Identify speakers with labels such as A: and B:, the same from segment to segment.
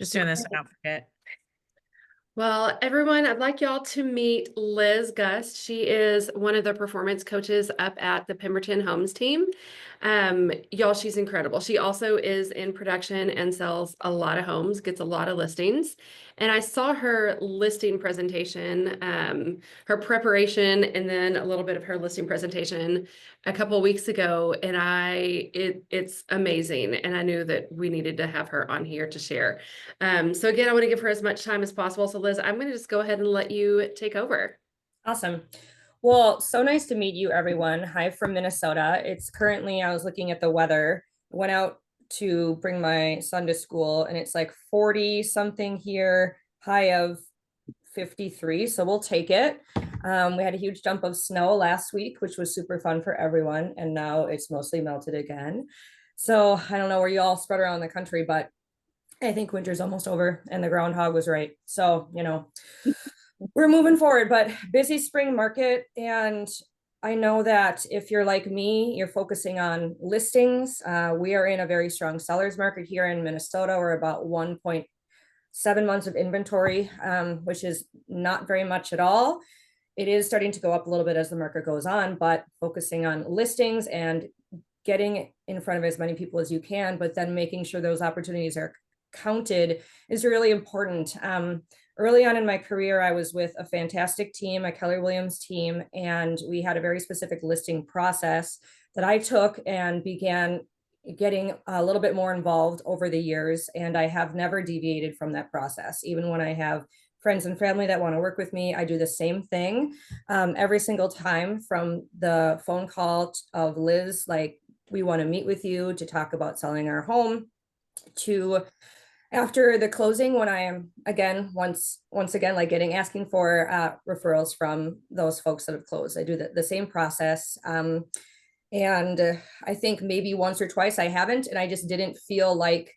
A: Just doing this so I don't forget.
B: Well, everyone, I'd like y'all to meet Liz Gust. She is one of the performance coaches up at the Pemberton Homes team. Y'all, she's incredible. She also is in production and sells a lot of homes, gets a lot of listings. And I saw her listing presentation, her preparation, and then a little bit of her listing presentation a couple of weeks ago, and it's amazing. And I knew that we needed to have her on here to share. So again, I want to give her as much time as possible. So Liz, I'm going to just go ahead and let you take over.
C: Awesome. Well, so nice to meet you, everyone. Hi from Minnesota. It's currently, I was looking at the weather, went out to bring my son to school, and it's like 40 something here, high of 53. So we'll take it. We had a huge dump of snow last week, which was super fun for everyone. And now it's mostly melted again. So I don't know where you all spread around the country, but I think winter's almost over and the groundhog was right. So, we're moving forward, but busy spring market. And I know that if you're like me, you're focusing on listings. We are in a very strong seller's market here in Minnesota. We're about 1.7 months of inventory, which is not very much at all. It is starting to go up a little bit as the market goes on, but focusing on listings and getting in front of as many people as you can, but then making sure those opportunities are counted is really important. Early on in my career, I was with a fantastic team, a Keller Williams team, and we had a very specific listing process that I took and began getting a little bit more involved over the years. And I have never deviated from that process. Even when I have friends and family that want to work with me, I do the same thing every single time, from the phone call of Liz, like, we want to meet with you to talk about selling our home, to after the closing, when I am again once again like asking for referrals from those folks that have closed. I do the same process. And I think maybe once or twice I haven't, and I just didn't feel like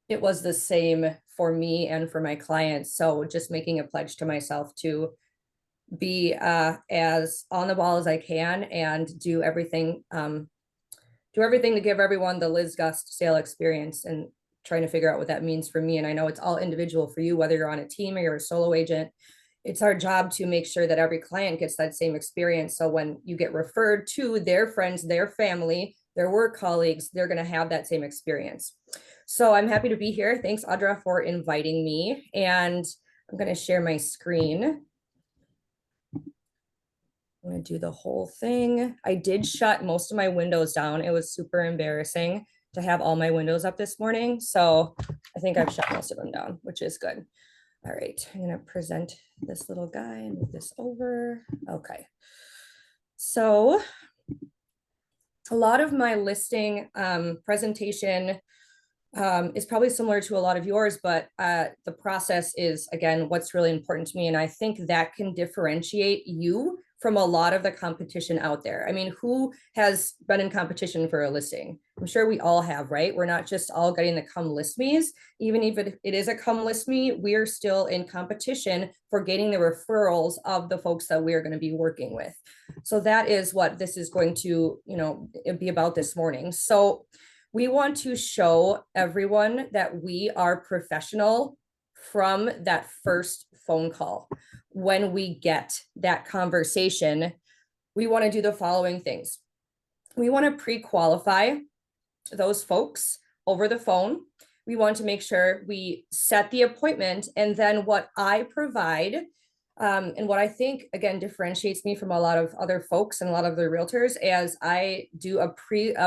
C: it was the same for me and for my clients. So just making a pledge to myself to be as on the ball as I can and do everything to give everyone the Liz Gust sale experience, and trying to figure out what that means for me. And I know it's all individual for you, whether you're on a team or you're a solo agent. It's our job to make sure that every client gets that same experience. So when you get referred to their friends, their family, their work colleagues, they're going to have that same experience. So I'm happy to be here. Thanks, Audra, for inviting me. And I'm going to share my screen. I'm going to do the whole thing. I did shut most of my windows down. It was super embarrassing to have all my windows up this morning. So I think I've shut most of them down, which is good. All right, I'm going to present this little guy and move this over. Okay. So a lot of my listing presentation is probably similar to a lot of yours, but the process is, again, what's really important to me. And I think that can differentiate you from a lot of the competition out there. I mean, who has been in competition for a listing? I'm sure we all have, right? We're not just all getting the come list me's. Even if it is a come list me, we're still in competition for getting the referrals of the folks that we're going to be working with. So that is what this is going to, be about this morning. So we want to show everyone that we are professional from that first phone call. When we get that conversation, we want to do the following things. We want to pre-qualify those folks over the phone. We want to make sure we set the appointment, and then what I provide, and what I think, again, differentiates me from a lot of other folks and a lot of the realtors, as I do a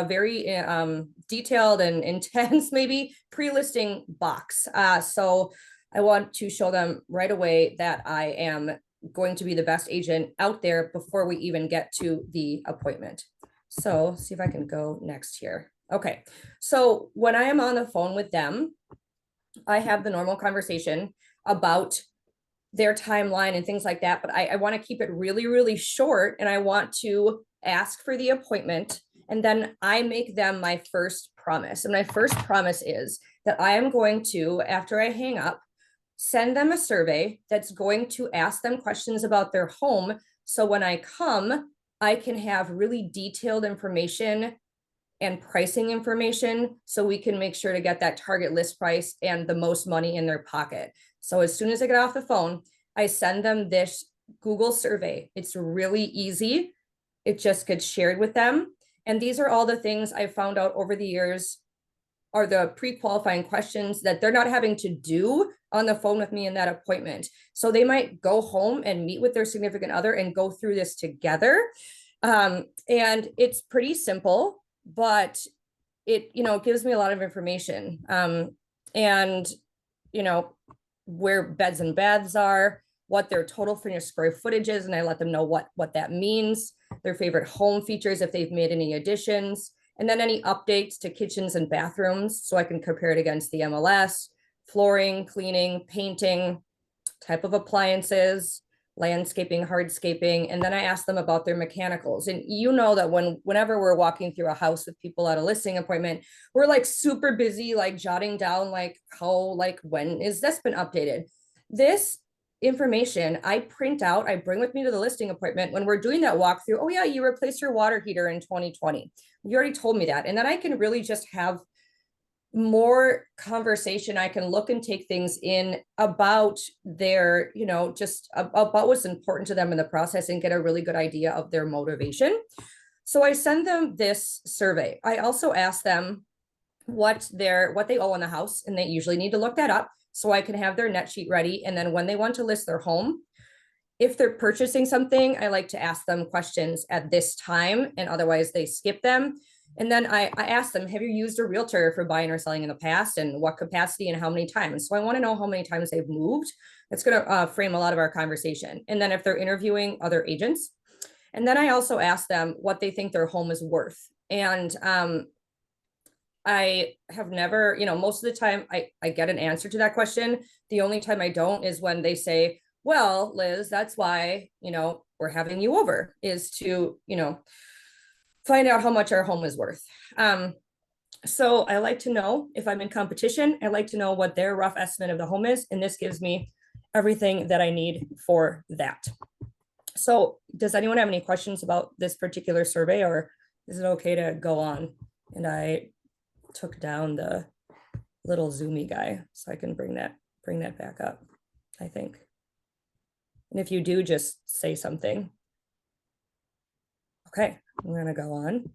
C: very detailed and intense, maybe pre-listing box. So I want to show them right away that I am going to be the best agent out there before we even get to the appointment. So see if I can go next here. Okay, so when I am on the phone with them, I have the normal conversation about their timeline and things like that, but I want to keep it really, really short, and I want to ask for the appointment, and then I make them my first promise. And my first promise is that I am going to, after I hang up, send them a survey that's going to ask them questions about their home. So when I come, I can have really detailed information and pricing information so we can make sure to get that target list price and the most money in their pocket. So as soon as I get off the phone, I send them this Google survey. It's really easy. It just gets shared with them. And these are all the things I found out over the years are the pre-qualifying questions that they're not having to do on the phone with me in that appointment. So they might go home and meet with their significant other and go through this together. And it's pretty simple, but it, gives me a lot of information. And, you know, where beds and baths are, what their total finished square footage is, and I let them know what that means, their favorite home features if they've made any additions, and then any updates to kitchens and bathrooms so I can compare it against the MLS, flooring, cleaning, painting, type of appliances, landscaping, hardscaping, and then I ask them about their mechanicals. And you know that whenever we're walking through a house with people at a listing appointment, we're like super busy, like jotting down like how, like when is this been updated? This information I print out, I bring with me to the listing appointment when we're doing that walkthrough. Oh yeah, you replaced your water heater in 2020. You already told me that. And then I can really just have more conversation. I can look and take things in about their, just about what's important to them in the process and get a really good idea of their motivation. So I send them this survey. I also ask them what they owe on the house, and they usually need to look that up so I can have their net sheet ready. And then when they want to list their home, if they're purchasing something, I like to ask them questions at this time, and otherwise they skip them. And then I ask them, have you used a realtor for buying or selling in the past, and what capacity and how many times? So I want to know how many times they've moved. It's going to frame a lot of our conversation. And then if they're interviewing other agents, and then I also ask them what they think their home is worth. And I have never, most of the time I get an answer to that question. The only time I don't is when they say, well, Liz, that's why, we're having you over, is to, find out how much our home is worth. So I like to know if I'm in competition, I like to know what their rough estimate of the home is. And this gives me everything that I need for that. So does anyone have any questions about this particular survey, or is it okay to go on? And I took down the little zoomy guy so I can bring that back up, I think. And if you do, just say something. Okay, I'm gonna go on.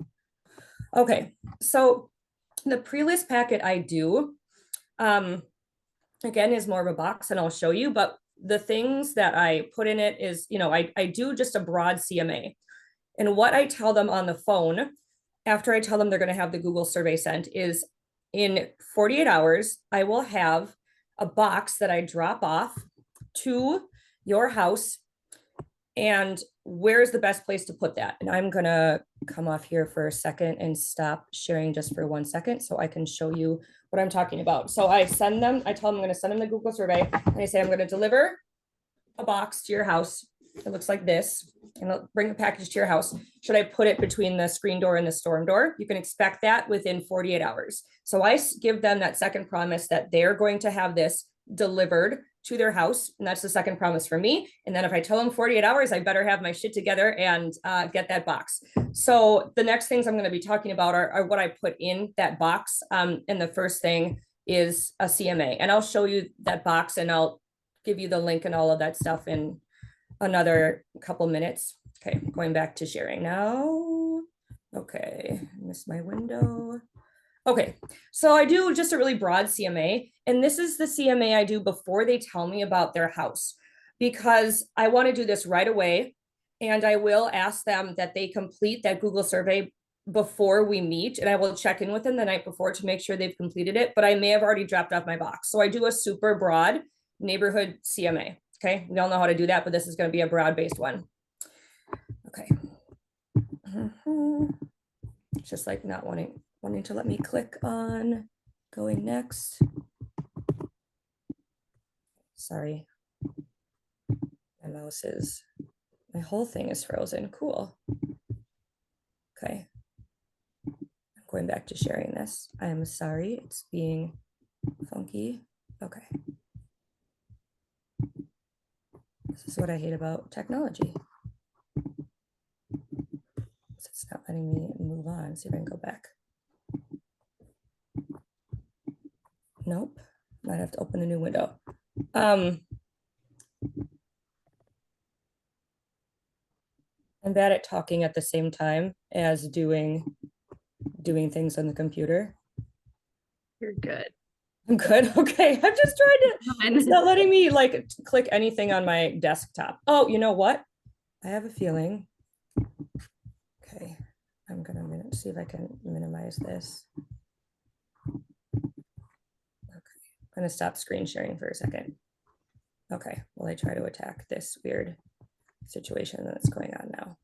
C: Okay, so the pre-list packet I do, again, is more of a box, and I'll show you, but the things that I put in it is, I do just a broad CMA. And what I tell them on the phone, after I tell them they're gonna have the Google survey sent, is in 48 hours, I will have a box that I drop off to your house. And where's the best place to put that? And I'm gonna come off here for a second and stop sharing just for 1 second so I can show you what I'm talking about. So I tell them I'm gonna send them the Google survey, and I say I'm gonna deliver a box to your house. It looks like this, and I'll bring the package to your house. Should I put it between the screen door and the storm door? You can expect that within 48 hours. So I give them that second promise that they're going to have this delivered to their house. And that's the second promise for me. And then if I tell them 48 hours, I better have my shit together and get that box. So the next things I'm going to be talking about are what I put in that box. And the first thing is a CMA. And I'll show you that box, and I'll give you the link and all of that stuff in another couple minutes. Okay, going back to sharing now. Okay, missed my window. Okay, so I do just a really broad CMA, and this is the CMA I do before they tell me about their house, because I want to do this right away. And I will ask them that they complete that Google survey before we meet, and I will check in with them the night before to make sure they've completed it, but I may have already dropped off my box. So I do a super broad neighborhood CMA. Okay, we all know how to do that, but this is going to be a broad-based one. Okay. It's just like not wanting to let me click on going next. Sorry. My whole thing is frozen. Cool. Okay. I'm going back to sharing this. I am sorry, it's being funky. Okay. This is what I hate about technology. It's not letting me move on. See if I can go back. Nope, might have to open a new window. I'm bad at talking at the same time as doing things on the computer.
B: You're good.
C: I'm good. Okay. I'm just trying to, it's
B: Fine.
C: not letting me like click anything on my desktop. Oh, you know what? I have a feeling. Okay. I'm gonna see if I can minimize this. Okay. I'm gonna stop screen sharing for a second. Okay. Well, I try to attack this weird situation that's going on now.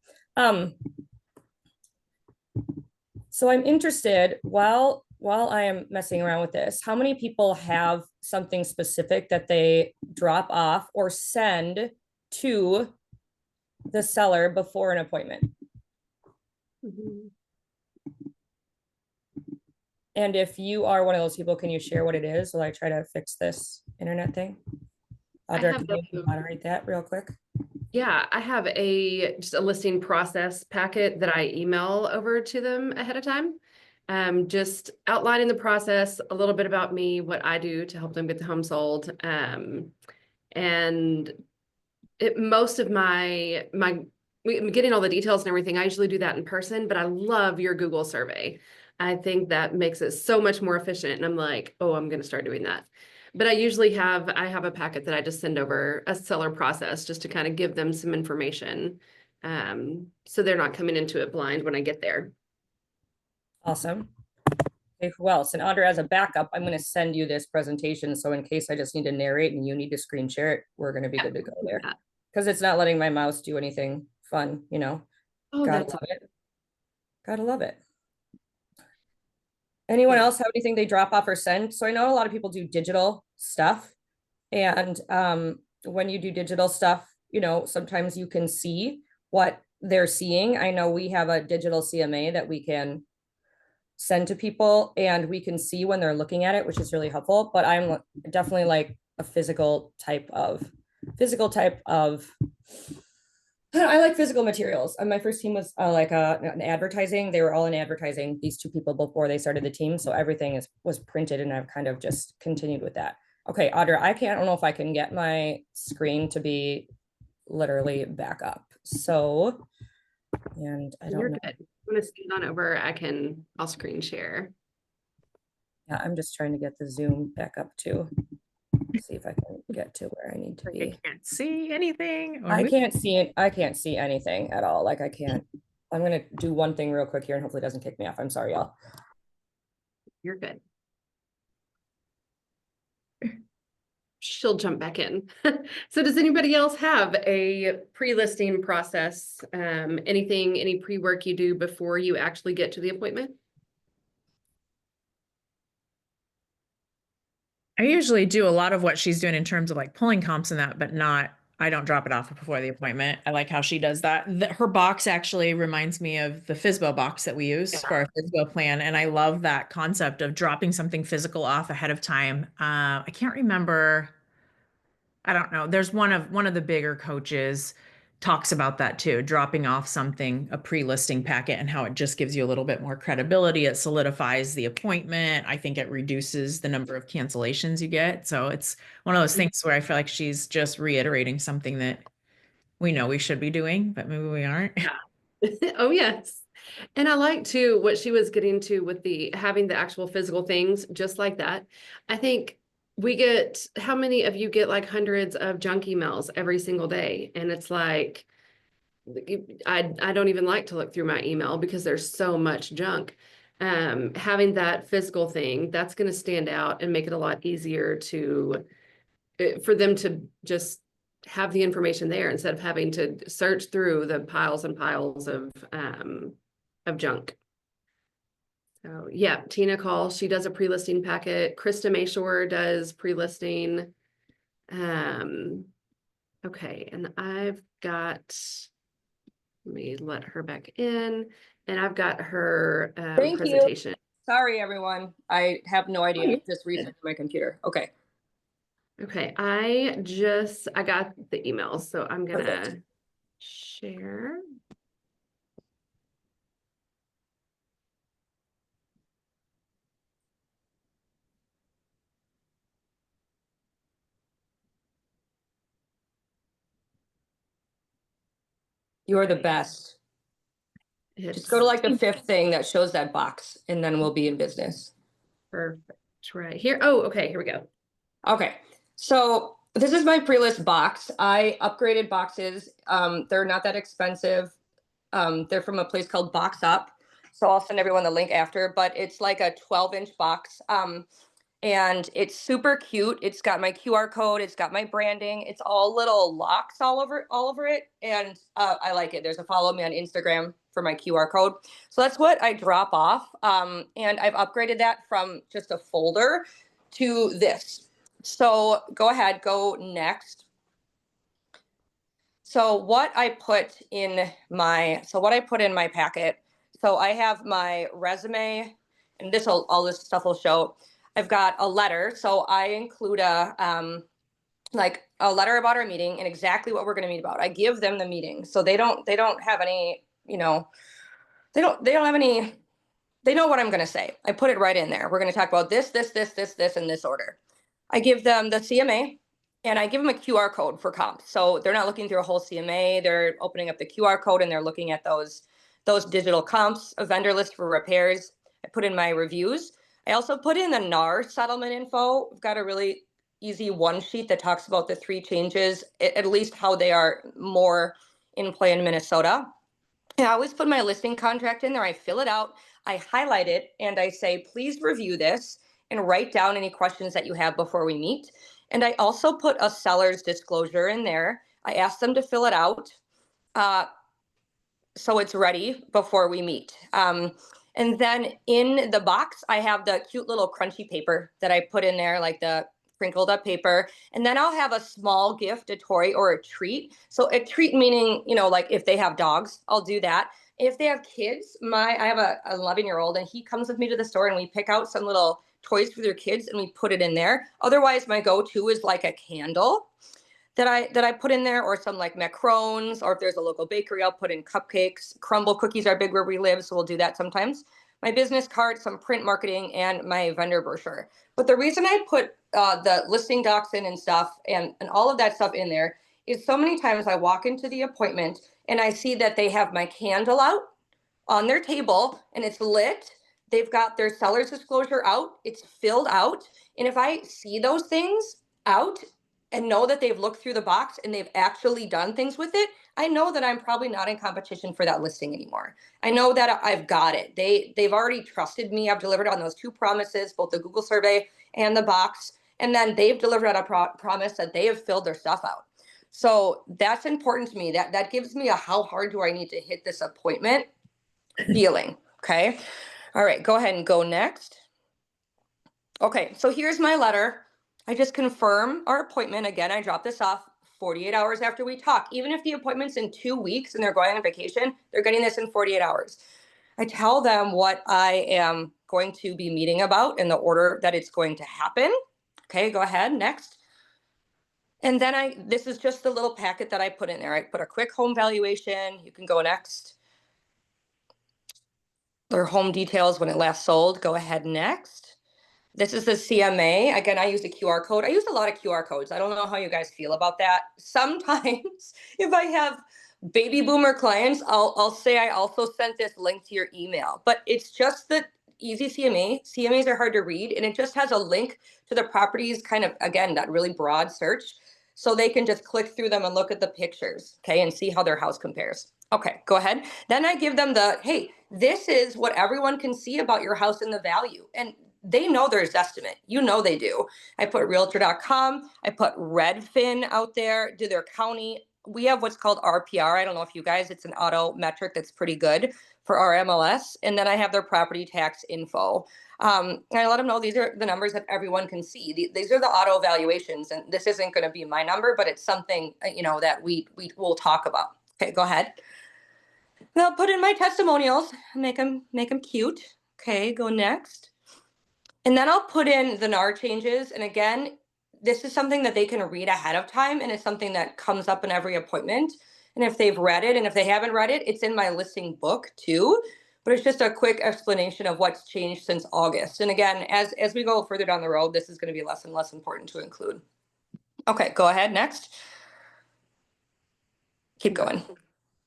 C: So I'm interested, while I am messing around with this, how many people have something specific that they drop off or send to the seller before an appointment?
B: Mhm.
C: And if you are one of those people, can you share what it is while I try to fix this internet thing?
B: I
C: Audra,
B: have
C: can you moderate that real quick?
B: Yeah, I have just a listing process packet that I email over to them ahead of time. Just outlining the process, a little bit about me, what I do to help them get the home sold. And most of getting all the details and everything, I usually do that in person, but I love your Google survey. I think that makes it so much more efficient. And I'm like, oh, I'm going to start doing that. But I have a packet that I just send over a seller process just to kind of give them some information. So they're not coming into it blind when I get there.
C: Awesome. Okay, who else? And Audra, as a backup, I'm going to send you this presentation. So in case I just need to narrate and you need to screen share it, we're going to be good to go there.
B: Yeah.
C: Because it's not letting my mouse do anything fun, you know.
B: Oh,
C: Gotta
B: that's
C: love it. Gotta love it. Anyone
B: yeah.
C: else have anything they drop off or send? So I know a lot of people do digital stuff. And when you do digital stuff, you know, sometimes you can see what they're seeing. I know we have a digital CMA that we can send to people and we can see when they're looking at it, which is really helpful. But I'm definitely like a physical type of I like physical materials. My first team was like an advertising. They were all in advertising, these two people before they started the team. So everything was printed and I've kind of just continued with that. Okay, Audra, I don't know if I can get my screen to be literally back up. So, and I don't
B: You're
C: know.
B: good. I'm gonna scoot on over. I'll screen share.
C: Yeah, I'm just trying to get the Zoom back up too. See if I can get to where I need to
A: Like
C: be.
A: I can't see anything or
C: I
A: move.
C: can't see it. I can't see anything at all. Like I can't. I'm gonna do one thing real quick here and hopefully it doesn't kick me off. I'm sorry, y'all.
B: You're good. She'll jump back in. So does anybody else have a pre-listing process? Any pre-work you do before you actually get to the appointment?
A: I usually do a lot of what she's doing in terms of like pulling comps and that, but I don't drop it off before the appointment. I like how she does that. Her box actually reminds me of the FSBO box that we use for our FSBO plan. And I love that concept of dropping something physical off ahead of time. I can't remember. I don't know. There's one of the bigger coaches talks about that too, dropping off something, a pre-listing packet, and how it just gives you a little bit more credibility. It solidifies the appointment. I think it reduces the number of cancellations you get. So it's one of those things where I feel like she's just reiterating something that we know we should be doing, but maybe we aren't.
B: Yeah. Oh, yes. And I like too what she was getting to with the having the actual physical things just like that. I think how many of you get like hundreds of junk emails every single day? And it's like, I don't even like to look through my email because there's so much junk. Having that physical thing, that's going to stand out and make it a lot easier for them to just have the information there instead of having to search through the piles and piles of junk. So yeah, Tina calls. She does a pre-listing packet. Krista Mayshore does pre-listing. Okay, and let me let her back in, and I've got her
C: Thank you.
B: presentation.
C: Sorry, everyone. I have no idea.
B: you're
C: Just restarted my computer. Okay.
B: Okay, I got the emails, so I'm gonna
C: Perfect.
B: share.
C: You're the best. Just go to like the 5th thing that shows that box, and then we'll be in business.
B: Perfect. Right here. Oh, okay. Here we go.
C: Okay. So this is my pre-list box. I upgraded boxes. They're not that expensive. They're from a place called Box Up. So I'll send everyone the link after, but it's like a 12-inch box. And it's super cute. It's got my QR code. It's got my branding. It's all little locks all over it. And I like it. There's a follow me on Instagram for my QR code. So that's what I drop off. And I've upgraded that from just a folder to this. So go ahead, go next. So what I put in my packet. So I have my resume, and all this stuff will show. I've got a letter. So I include a letter about our meeting and exactly what we're going to meet about. I give them the meeting. So they don't have any, they know what I'm going to say. I put it right in there. We're going to talk about this, in this order. I give them the CMA and I give them a QR code for comps. So they're not looking through a whole CMA. They're opening up the QR code and they're looking at those digital comps, a vendor list for repairs. I put in my reviews. I also put in the NAR settlement info. We've got a really easy one sheet that talks about the 3 changes, at least how they are more in play in Minnesota. And I always put my listing contract in there. I fill it out, I highlight it, and I say, please review this and write down any questions that you have before we meet. And I also put a seller's disclosure in there. I ask them to fill it out so it's ready before we meet. And then in the box, I have the cute little crunchy paper that I put in there, like the crinkled up paper. And then I'll have a small gift, a toy or a treat. So a treat meaning, like if they have dogs, I'll do that. If they have kids, I have a 11-year-old and he comes with me to the store and we pick out some little toys for their kids and we put it in there. Otherwise, my go-to is like a candle that I put in there, or some like macarons, or if there's a local bakery, I'll put in cupcakes. Crumble cookies are big where we live, so we'll do that sometimes. My business card, some print marketing, and my vendor brochure. But the reason I put the listing docs in and stuff and all of that stuff in there is so many times I walk into the appointment and I see that they have my candle out on their table and it's lit. They've got their seller's disclosure out, it's filled out. And if I see those things out and know that they've looked through the box and they've actually done things with it, I know that I'm probably not in competition for that listing anymore. I know that I've got it. They've already trusted me. I've delivered on those 2 promises, both the Google survey and the box. And then they've delivered on a promise that they have filled their stuff out. So that's important to me. That gives me a how hard do I need to hit this appointment feeling. Okay. All right. Go ahead and go next. Okay. So here's my letter. I just confirm our appointment. Again, I drop this off 48 hours after we talk. Even if the appointment's in 2 weeks and they're going on vacation, they're getting this in 48 hours. I tell them what I am going to be meeting about in the order that it's going to happen. Okay, go ahead, next. And then this is just the little packet that I put in there. I put a quick home valuation. You can go next. Their home details when it last sold. Go ahead, next. This is the CMA. Again, I used a QR code. I use a lot of QR codes. I don't know how you guys feel about that. Sometimes if I have baby boomer clients, I'll say I also sent this link to your email, but it's just the easy CMA. CMAs are hard to read and it just has a link to the properties, kind of, again, that really broad search. So they can just click through them and look at the pictures, okay, and see how their house compares. Okay, go ahead. Then I give them hey, this is what everyone can see about your house and the value. And they know there's estimate. They do. I put realtor.com. I put Redfin out there, do their county. We have what's called RPR. I don't know if you guys, it's an auto metric that's pretty good for our MLS. And then I have their property tax info. And I let them know these are the numbers that everyone can see. These are the auto valuations. And this isn't going to be my number, but it's something, that we will talk about. Okay, go ahead. And I'll put in my testimonials, make them cute. Okay, go next. And then I'll put in the NAR changes. And again, this is something that they can read ahead of time. And it's something that comes up in every appointment. And if they've read it, and if they haven't read it, it's in my listing book too. But it's just a quick explanation of what's changed since August. And again, as we go further down the road, this is going to be less and less important to include. Okay, go ahead, next. Keep going.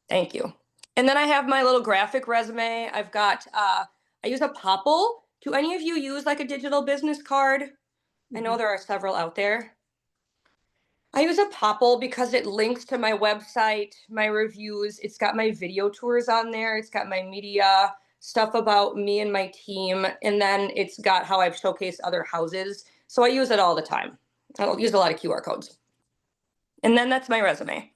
C: Thank you. And then I have my little graphic resume. I've got, I use a Popple. Do any of you use like a digital business card? I know there are several out there. I use a Popple because it links to my website, my reviews. It's got my video tours on there. It's got my media stuff about me and my team. And then it's got how I've showcased other houses. So I use it all the time. I don't use a lot of QR codes. And then that's my resume.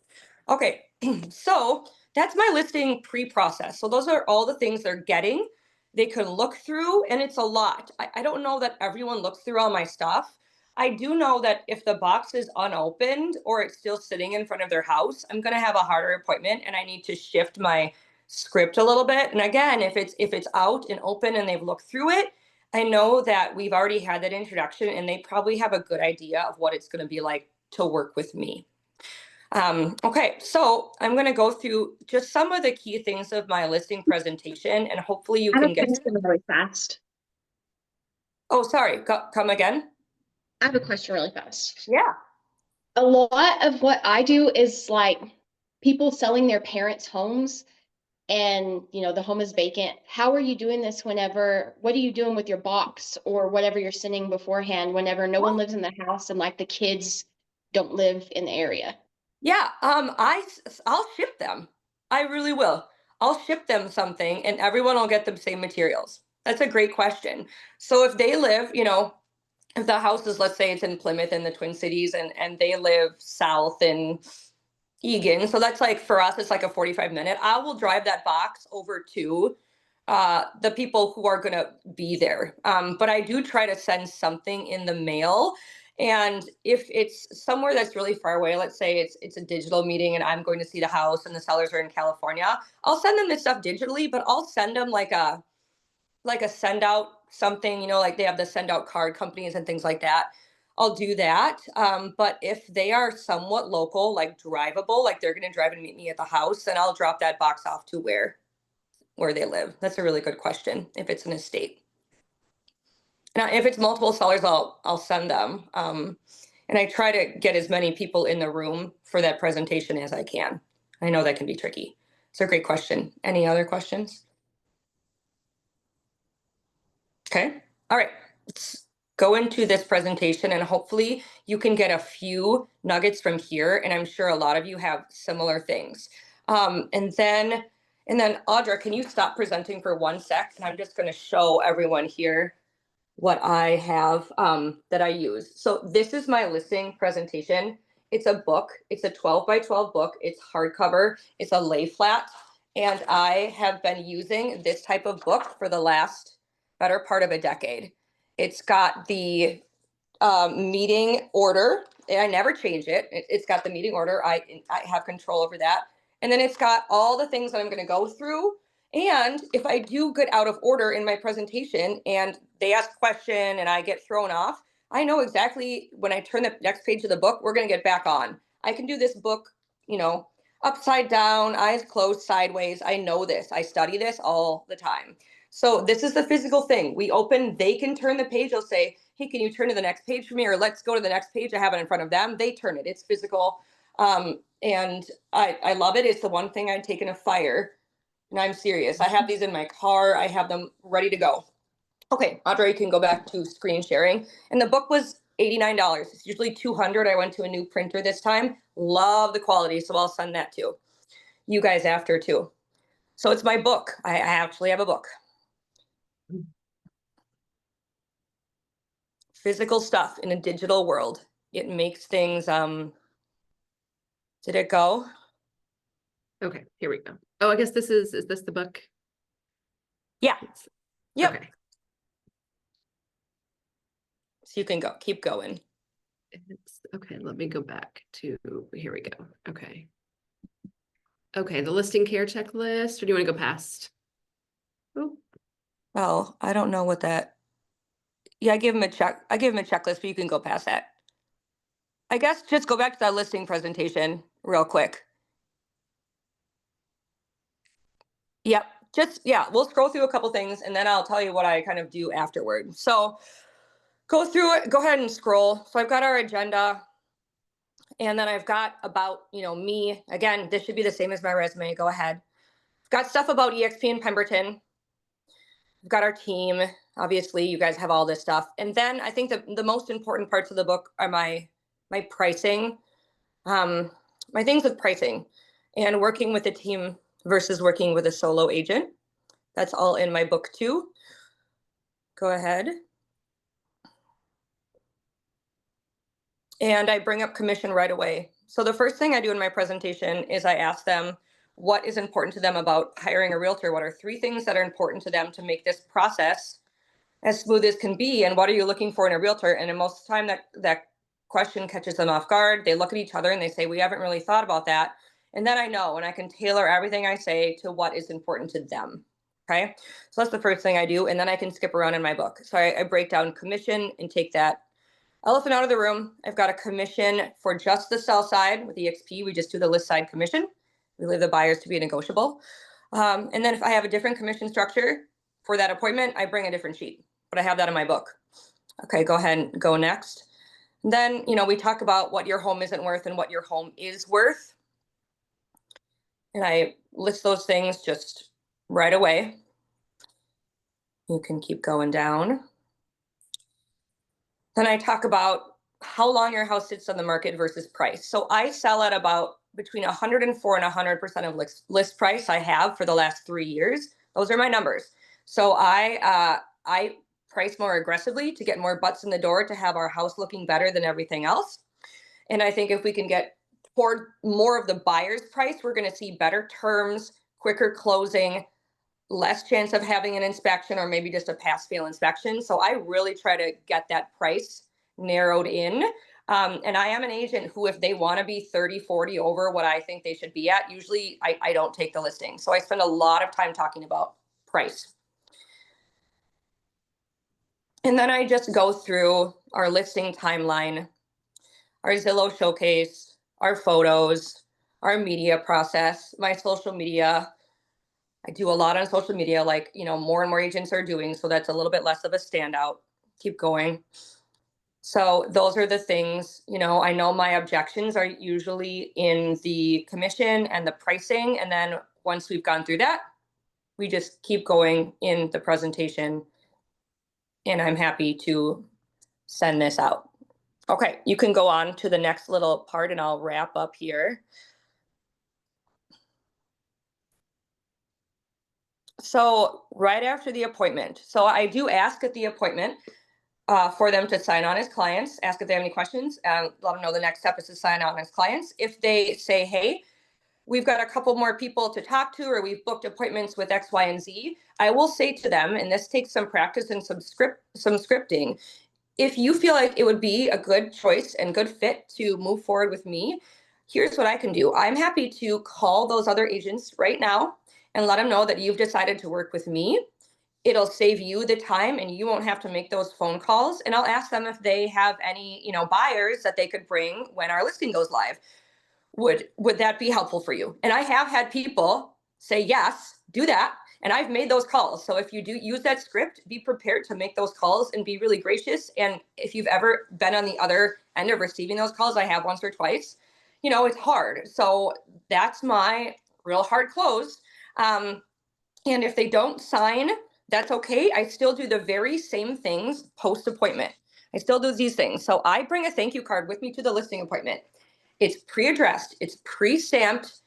C: Okay, so that's my listing pre-process. So those are all the things they're getting. They can look through, and it's a lot. I don't know that everyone looks through all my stuff. I do know that if the box is unopened or it's still sitting in front of their house, I'm going to have a harder appointment, and I need to shift my script a little bit. And again, if it's out and open and they've looked through it, I know that we've already had that introduction, and they probably have a good idea of what it's going to be like to work with me. Okay, so I'm going to go through just some of the key things of my listing presentation, and hopefully you can get.
D: Really fast.
C: Oh, sorry. Come again?
D: I have a question really fast.
C: Yeah.
D: A lot of what I do is like people selling their parents' homes, and the home is vacant. How are you doing this what are you doing with your box or whatever you're sending beforehand whenever no one lives in the house and like the kids don't live in the area?
C: Yeah, I'll ship them. I really will. I'll ship them something and everyone will get the same materials. That's a great question. So if they live, if the house is, let's say it's in Plymouth in the Twin Cities and they live south in Egan. So that's like, for us, it's like a 45-minute. I will drive that box over to the people who are going to be there. But I do try to send something in the mail. And if it's somewhere that's really far away, let's say it's a digital meeting and I'm going to see the house and the sellers are in California, I'll send them this stuff digitally, but I'll send them like a send out something, like they have the send out card companies and things like that. I'll do that. But if they are somewhat local, like drivable, like they're going to drive and meet me at the house, then I'll drop that box off to where they live. That's a really good question. If it's an estate. Now, if it's multiple sellers, I'll send them. And I try to get as many people in the room for that presentation as I can. I know that can be tricky. It's a great question. Any other questions? Okay. All right. Let's go into this presentation and hopefully you can get a few nuggets from here. And I'm sure a lot of you have similar things. And then Audra, can you stop presenting for 1 sec? And I'm just going to show everyone here what I have that I use. So this is my listing presentation. It's a book. It's a 12 by 12 book. It's hardcover. It's a lay flat. And I have been using this type of book for the last better part of a decade. It's got the meeting order. And I never change it. It's got the meeting order. I have control over that. And then it's got all the things that I'm going to go through. And if I do get out of order in my presentation and they ask a question and I get thrown off, I know exactly when I turn the next page of the book, we're going to get back on. I can do this book, upside down, eyes closed, sideways. I know this. I study this all the time. So this is the physical thing. We open, they can turn the page. They'll say, hey, can you turn to the next page for me? Or let's go to the next page. I have it in front of them. They turn it. It's physical. And I love it. It's the one thing I'd take in a fire. And I'm serious. I have these in my car. I have them ready to go. Okay, Audrey, you can go back to screen sharing. And the book was $89. It's usually $200. I went to a new printer this time. Love the quality, so I'll send that to you guys after too. So it's my book. I actually have a book. Physical stuff in a digital world. It makes things, did it go?
B: Okay, here we go. Oh, I guess is this the book?
C: Yeah. Yep.
B: Okay.
C: So you can keep going.
B: Okay, let me go back to, here we go. Okay. Okay, the listing care checklist, or do you want to go past? Oh.
C: Well, I don't know what that. Yeah, I give him a checklist, but you can go past that. I guess just go back to that listing presentation real quick. Yep. We'll scroll through a couple things and then I'll tell you what I kind of do afterward. So go through it, go ahead and scroll. So I've got our agenda. And then I've got about, me, again, this should be the same as my resume, go ahead. I've got stuff about EXP in Pemberton. We've got our team. Obviously, you guys have all this stuff. And then I think the most important parts of the book are my pricing, my things with pricing and working with a team versus working with a solo agent. That's all in my book too. Go ahead. And I bring up commission right away. So the first thing I do in my presentation is I ask them what is important to them about hiring a realtor. What are 3 things that are important to them to make this process as smooth as can be? And what are you looking for in a realtor? And most of the time that question catches them off guard. They look at each other and they say, we haven't really thought about that. And then I know, and I can tailor everything I say to what is important to them. Okay. So that's the first thing I do. And then I can skip around in my book. So I break down commission and take that elephant out of the room. I've got a commission for just the sell side with EXP. We just do the list side commission. We leave the buyers to be negotiable. And then if I have a different commission structure for that appointment, I bring a different sheet, but I have that in my book. Okay, go ahead and go next. And then, we talk about what your home isn't worth and what your home is worth. And I list those things just right away. You can keep going down. Then I talk about how long your house sits on the market versus price. So I sell at about between 104 and 100% of list price I have for the last 3 years. Those are my numbers. So I price more aggressively to get more butts in the door to have our house looking better than everything else. And I think if we can get toward more of the buyer's price, we're going to see better terms, quicker closing, less chance of having an inspection or maybe just a pass-fail inspection. So I really try to get that price narrowed in. And I am an agent who, if they want to be 30, 40 over what I think they should be at, usually I don't take the listing. So I spend a lot of time talking about price. And then I just go through our listing timeline, our Zillow showcase, our photos, our media process, my social media. I do a lot on social media, like, more and more agents are doing. So that's a little bit less of a standout. Keep going. So those are the things, I know my objections are usually in the commission and the pricing. And then once we've gone through that, we just keep going in the presentation. And I'm happy to send this out. Okay, you can go on to the next little part and I'll wrap up here. So right after the appointment, so I do ask at the appointment for them to sign on as clients, ask if they have any questions, and let them know the next step is to sign on as clients. If they say, hey, we've got a couple more people to talk to, or we've booked appointments with X, Y, and Z, I will say to them, and this takes some practice and some scripting, if you feel like it would be a good choice and good fit to move forward with me, here's what I can do. I'm happy to call those other agents right now and let them know that you've decided to work with me. It'll save you the time and you won't have to make those phone calls. And I'll ask them if they have any, buyers that they could bring when our listing goes live. Would that be helpful for you? And I have had people say, yes, do that. And I've made those calls. So if you do use that script, be prepared to make those calls and be really gracious. And if you've ever been on the other end of receiving those calls, I have once or twice, it's hard. So that's my real hard close. And if they don't sign, that's okay. I still do the very same things post-appointment. I still do these things. So I bring a thank you card with me to the listing appointment. It's pre-addressed, it's pre-stamped,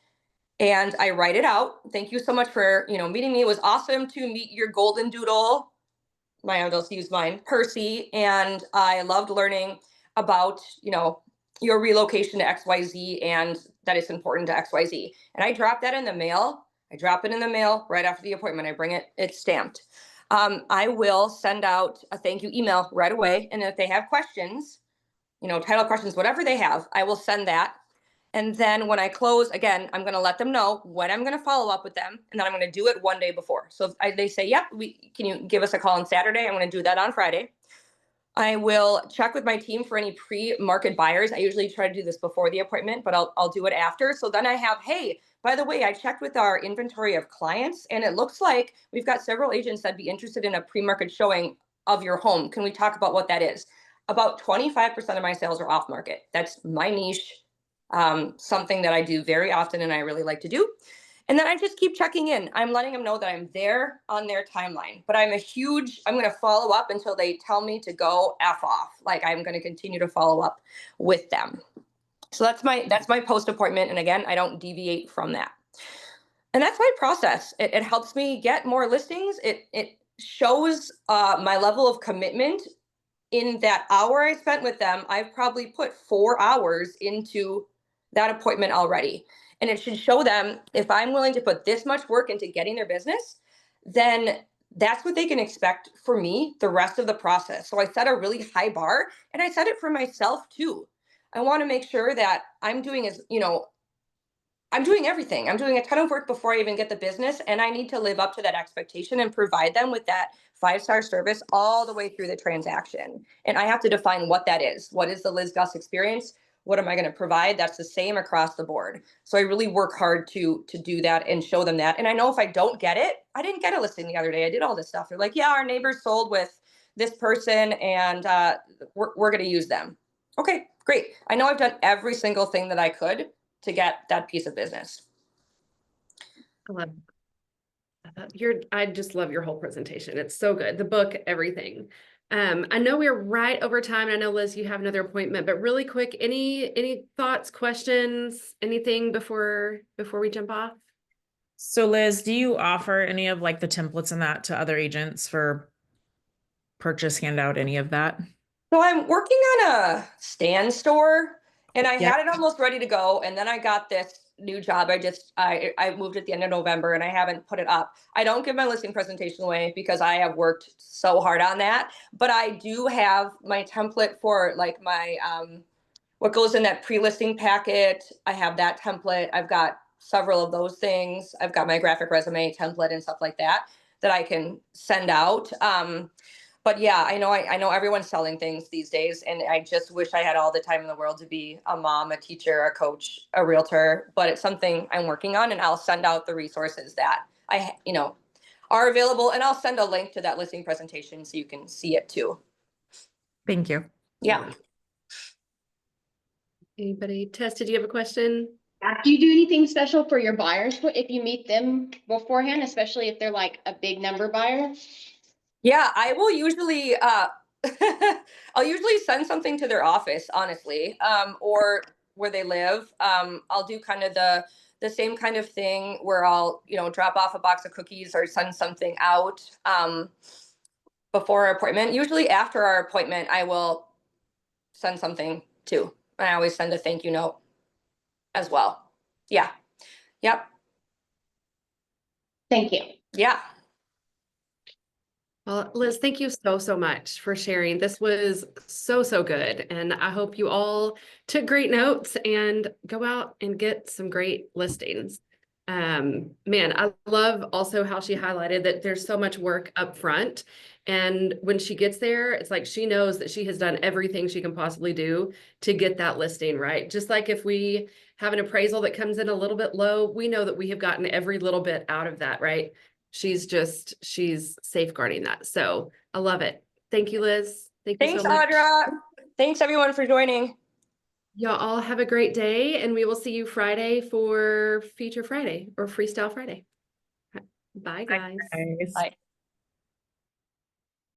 C: and I write it out. Thank you so much for, meeting me. It was awesome to meet your golden doodle. I'll just use mine, Percy. And I loved learning about, your relocation to XYZ and that it's important to XYZ. And I drop that in the mail. I drop it in the mail right after the appointment. I bring it, it's stamped. I will send out a thank you email right away. And if they have questions, title questions, whatever they have, I will send that. And then when I close, again, I'm going to let them know when I'm going to follow up with them. And then I'm going to do it one day before. So if they say, yep, can you give us a call on Saturday? I'm going to do that on Friday. I will check with my team for any pre-market buyers. I usually try to do this before the appointment, but I'll do it after. So then I have, hey, by the way, I checked with our inventory of clients and it looks like we've got several agents that'd be interested in a pre-market showing of your home. Can we talk about what that is? About 25% of my sales are off market. That's my niche. something that I do very often and I really like to do. And then I just keep checking in. I'm letting them know that I'm there on their timeline, but I'm going to follow up until they tell me to go F off. Like, I'm going to continue to follow up with them. So that's my post appointment. And again, I don't deviate from that. And that's my process. It helps me get more listings. It shows my level of commitment. In that hour I spent with them, I've probably put 4 hours into that appointment already. And it should show them, if I'm willing to put this much work into getting their business, then that's what they can expect for me the rest of the process. So I set a really high bar, and I set it for myself too. I want to make sure that I'm doing I'm doing everything. I'm doing a ton of work before I even get the business, and I need to live up to that expectation and provide them with that 5-star service all the way through the transaction. And I have to define what that is. What is the Liz Gust experience? What am I going to provide? That's the same across the board. So I really work hard to do that and show them that. And I know if I don't get it, I didn't get a listing the other day. I did all this stuff. They're like, yeah, our neighbors sold with this person, and we're going to use them. Okay, great. I know I've done every single thing that I could to get that piece of business.
B: I love I just love your whole presentation. It's so good. The book, everything. I know we're right over time. I know, Liz, you have another appointment, but really quick, any thoughts, questions, anything before we jump off?
A: So Liz, do you offer any of like the templates and that to other agents for purchase, handout, any of that?
C: So I'm working on a stand store, and I
A: Yep.
C: had it almost ready to go. And then I got this new job. I moved at the end of November, and I haven't put it up. I don't give my listing presentation away because I have worked so hard on that, but I do have my template for like my, what goes in that pre-listing packet. I have that template. I've got several of those things. I've got my graphic resume template and stuff like that I can send out. But yeah, I know everyone's selling things these days, and I just wish I had all the time in the world to be a mom, a teacher, a coach, a realtor, but it's something I'm working on, and I'll send out the resources that are available, and I'll send a link to that listing presentation so you can see it too.
A: Thank you.
C: Yeah.
B: Anybody? Tess, did you have a question?
D: Do you do anything special for your buyers if you meet them beforehand, especially if they're like a big number buyer?
C: Yeah, I will usually I'll usually send something to their office, honestly, or where they live. I'll do kind of the same kind of thing where I'll, drop off a box of cookies or send something out before our appointment. Usually after our appointment, I will send something too. And I always send a thank you note as well. Yeah. Yep.
D: Thank you.
C: Yeah.
B: Well, Liz, thank you so much for sharing. This was so good. And I hope you all took great notes and go out and get some great listings. Man, I love also how she highlighted that there's so much work up front. And when she gets there, it's like she knows that she has done everything she can possibly do to get that listing right. Just like if we have an appraisal that comes in a little bit low, we know that we have gotten every little bit out of that, right? She's safeguarding that. So I love it. Thank you, Liz. Thank you
C: Thanks,
B: so much.
C: Audra. Thanks everyone for joining.
B: Y'all all have a great day, and we will see you Friday for Feature Friday or Freestyle Friday. Bye, guys.
A: Thanks.
C: Bye.